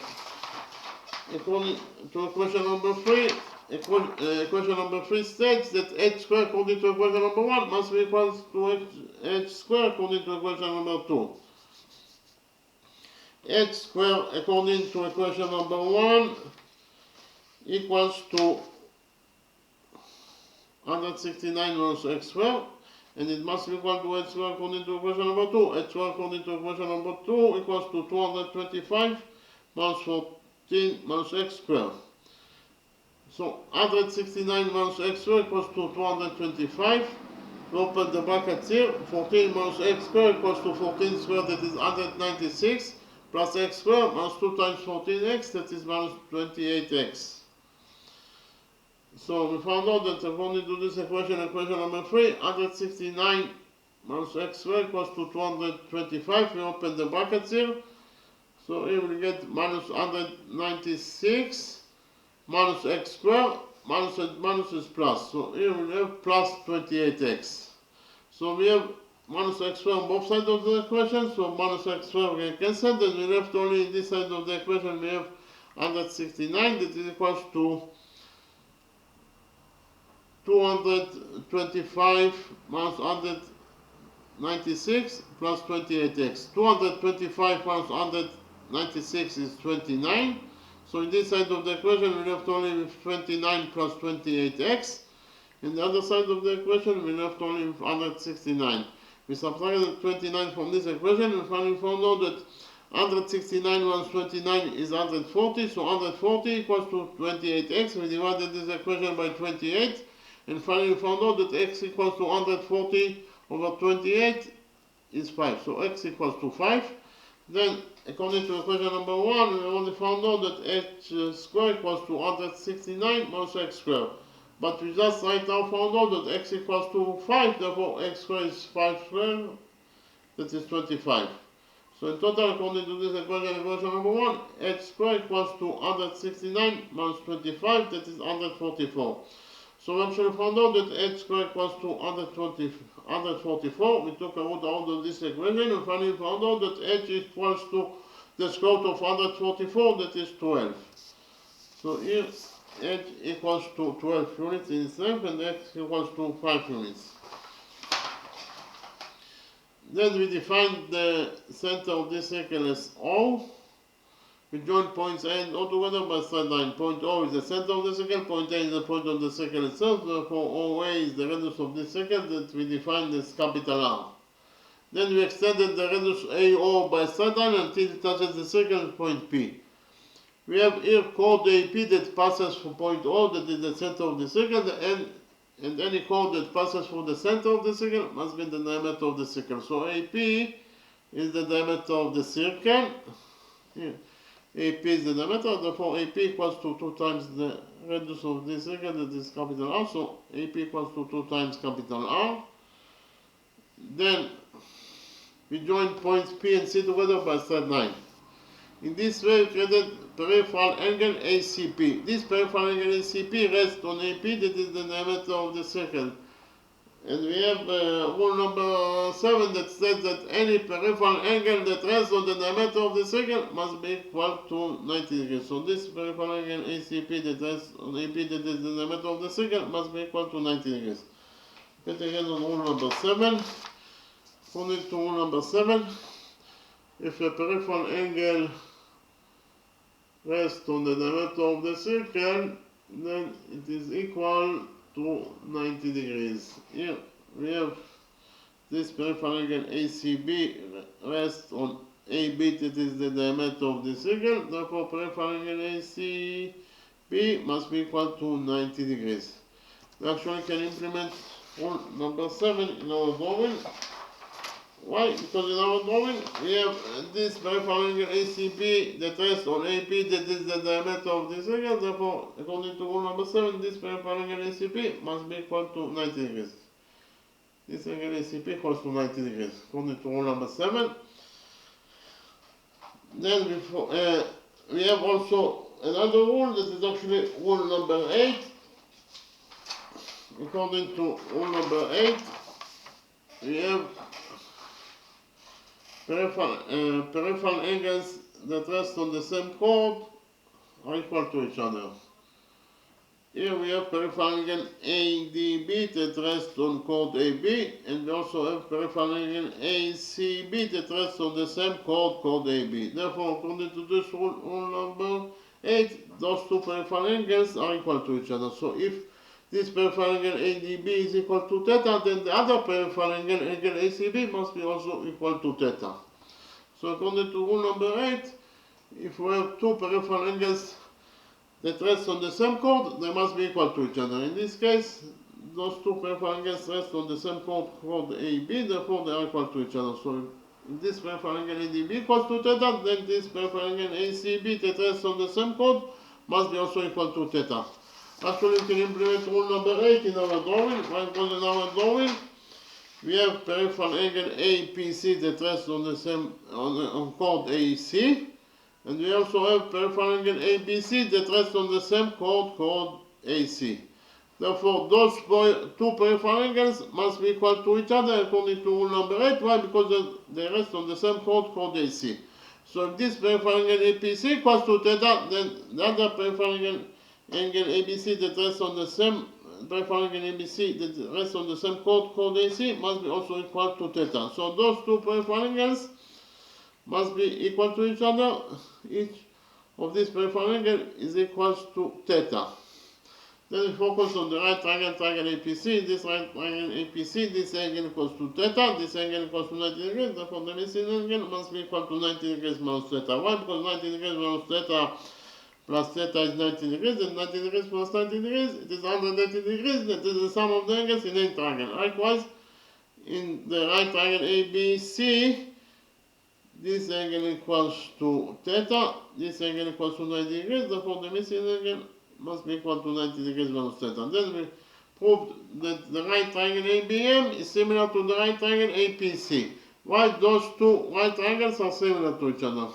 Speaker 1: According to equation number 3, equation number 3 states that H square according to equation number 1 must be equal to H square according to equation number 2. H square according to equation number 1 equals to 169 minus X square, and it must be equal to H square according to equation number 2. H square according to equation number 2 equals to 225 minus 14 minus X square. So 169 minus X square equals to 225. We open the brackets here. 14 minus X square equals to 14 square, that is 196, plus X square minus 2 times 14x, that is minus 28x. So we found out that according to this equation number 3, 169 minus X square equals to 225. We open the brackets here. So here we get minus 196 minus X square minus is plus. So here we have plus 28x. So we have minus x squared on both sides of the equation. So minus x squared we can cancel. Then we left only in this side of the equation we have 169 that is equals to 225 minus 196 plus 28x. 225 minus 196 is 29. So in this side of the equation we left only with 29 plus 28x. In the other side of the equation we left only with 169. We subtracted 29 from this equation and finally found out that 169 minus 29 is 140. So 140 equals to 28x. We divided this equation by 28. And finally we found out that x equals to 140 over 28 is 5. So x equals to 5. Then, according to equation number 1, we only found out that h squared equals to 169 minus x squared. But we just right now found out that x equals to 5, therefore x squared is 5 squared, that is 25. So in total, according to this equation number 1, h squared equals to 169 minus 25, that is 144. So we actually found out that h squared equals to 144. We took a root out of this equation and finally found out that h equals to the square root of 144, that is 12. So here h equals to 12 units in strength and x equals to 5 units. Then we define the center of this circle as O. We join points A and O together by straight line. Point O is the center of the circle, point A is the point of the circle itself, therefore OA is the radius of this circle that we define as capital R. Then we extended the radius AO by straight line until it touches the circle at point P. We have here chord AP that passes from point O, that is the center of the circle, and any chord that passes through the center of the circle must be the diameter of the circle. So AP is the diameter of the circle. Here. AP is the diameter, therefore AP equals to 2 times the radius of this circle, that is capital R, so AP equals to 2 times capital R. Then we join points P and C together by straight line. In this way we created peripheral angle ACP. This peripheral angle ACP rests on AP, that is the diameter of the circle. And we have rule number 7 that states that any peripheral angle that rests on the diameter of the circle must be equal to 90 degrees. So this peripheral angle ACP that rests on AP, that is the diameter of the circle, must be equal to 90 degrees. Get again on rule number 7. According to rule number 7, if a peripheral angle rests on the diameter of the circle, then it is equal to 90 degrees. Here we have this peripheral angle ACB rests on AB, that is the diameter of the circle, therefore peripheral angle ACB must be equal to 90 degrees. We actually can implement rule number 7 in our drawing. Why? Because in our drawing we have this peripheral angle ACB that rests on AP, that is the diameter of the circle, therefore according to rule number 7 this peripheral angle ACB must be equal to 90 degrees. This angle ACB equals to 90 degrees according to rule number 7. Then we have also another rule that is actually rule number 8. According to rule number 8 we have peripheral angles that rest on the same chord are equal to each other. Here we have peripheral angle ADB that rests on chord AB, and we also have peripheral angle ACB that rests on the same chord AB. Therefore, according to this rule number 8, those two peripheral angles are equal to each other. So if this peripheral angle ADB is equal to theta, then the other peripheral angle ACB must be also equal to theta. So according to rule number 8, if we have two peripheral angles that rest on the same chord, they must be equal to each other. In this case, those two peripheral angles rest on the same chord AB, therefore they are equal to each other. So if this peripheral angle ADB equals to theta, then this peripheral angle ACB that rests on the same chord must be also equal to theta. Actually, we can implement rule number 8 in our drawing. Because in our drawing, we have peripheral angle APC that rests on the same on chord AC, and we also have peripheral angle ABC that rests on the same chord AC. Therefore, those two peripheral angles must be equal to each other according to rule number 8. Why? Because they rest on the same chord called AC. So if this peripheral angle APC equals to theta, then the other peripheral angle ABC that rests on the same peripheral angle ABC that rests on the same chord called AC must be also equal to theta. So those two peripheral angles must be equal to each other. Each of these peripheral angle is equal to theta. Then we focus on the right triangle APC. This right triangle APC, this angle equals to theta, this angle equals to 90 degrees, therefore the missing angle must be equal to 90 degrees minus theta. Why? Because 90 degrees minus theta plus theta is 90 degrees, and 90 degrees plus 90 degrees, it is 180 degrees, that is the sum of the angles in any triangle. Likewise, in the right triangle ABC, this angle equals to theta, this angle equals to 90 degrees, therefore the missing angle must be equal to 90 degrees minus theta. Then we proved that the right triangle ABM is similar to the right triangle APC. Why those two right triangles are similar to each other?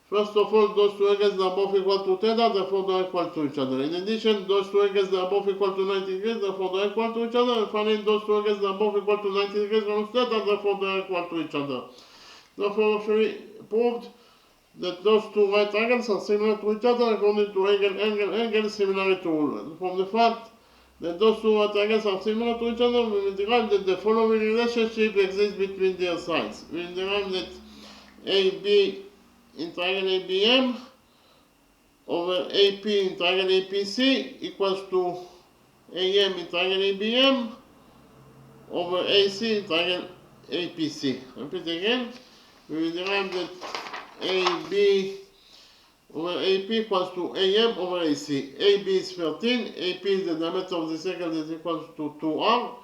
Speaker 1: First of all, those two angles are both equal to theta, therefore they are equal to each other. In addition, those two angles are both equal to 90 degrees, therefore they are equal to each other. And finally, those two angles are both equal to 90 degrees minus theta, therefore they are equal to each other. Therefore, we proved that those two right triangles are similar to each other according to angle similarity rule. From the fact that those two right triangles are similar to each other, we will derive that the following relationship exists between their sides. We will derive that AB in triangle ABM over AP in triangle APC equals to AM in triangle ABM over AC in triangle APC. Repeat again. We will derive that AB over AP equals to AM over AC. AB is 13, AP is the diameter of the circle that is equal to 2R,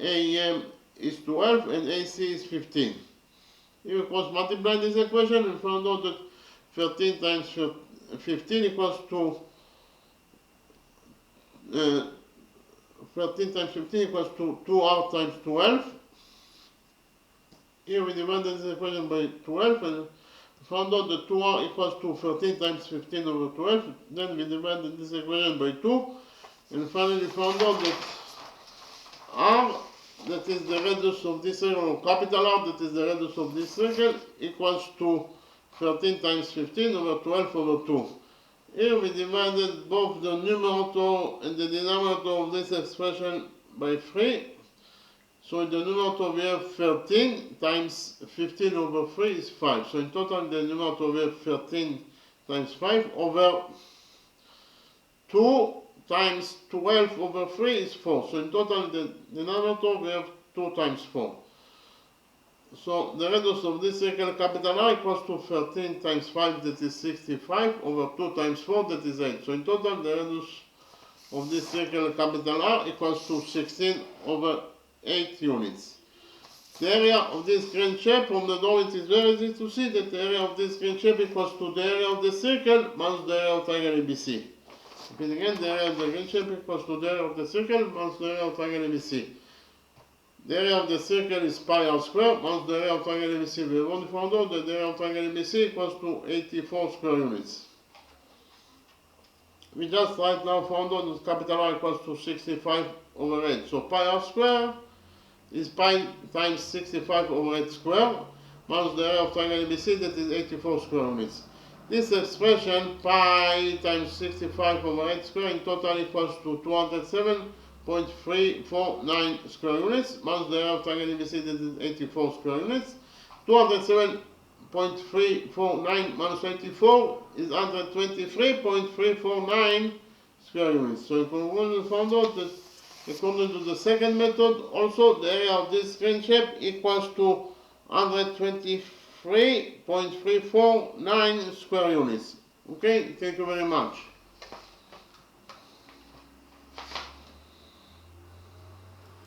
Speaker 1: AM is 12, and AC is 15. If we cross multiply this equation, we found out that 13 times 15 equals to 13 times 15 equals to 2R times 12. Here we divided this equation by 12 and found out that 2R equals to 13 times 15 over 12. Then we divided this equation by 2 and finally found out that R, that is the radius of this circle, or capital R, that is the radius of this circle, equals to 13 times 15 over 12 over 2. Here we divided both the numerator and the denominator of this expression by 3. So in the numerator we have 13 times 15 over 3 is 5. So in total the numerator we have 13 times 5 over 2 times 12 over 3 is 4. So in total the denominator we have 2 times 4. So the radius of this circle capital R equals to 13 times 5, that is 65, over 2 times 4, that is 8. So in total the radius of this circle capital R equals to 16 over 8 units. The area of this green shape, from the drawing it is very easy to see that the area of this green shape equals to the area of the circle minus the area of triangle ABC. Repeat again, the area of the green shape equals to the area of the circle minus the area of triangle ABC. The area of the circle is pi r square minus the area of triangle ABC. We have only found out that the area of triangle ABC equals to 84 square units. We just right now found out that capital R equals to 65 over 8. So pi r square is pi times 65 over 8 square minus the area of triangle ABC, that is 84 square units. This expression, pi times 65 over 8 square, in total equals to 207.349 square units minus the area of triangle ABC, that is 84 square units. 207.349 minus 84 is 123.349 square units. So if we found out that according to the second method, also the area of this green shape equals to 123.349 square units. Okay, thank you very much.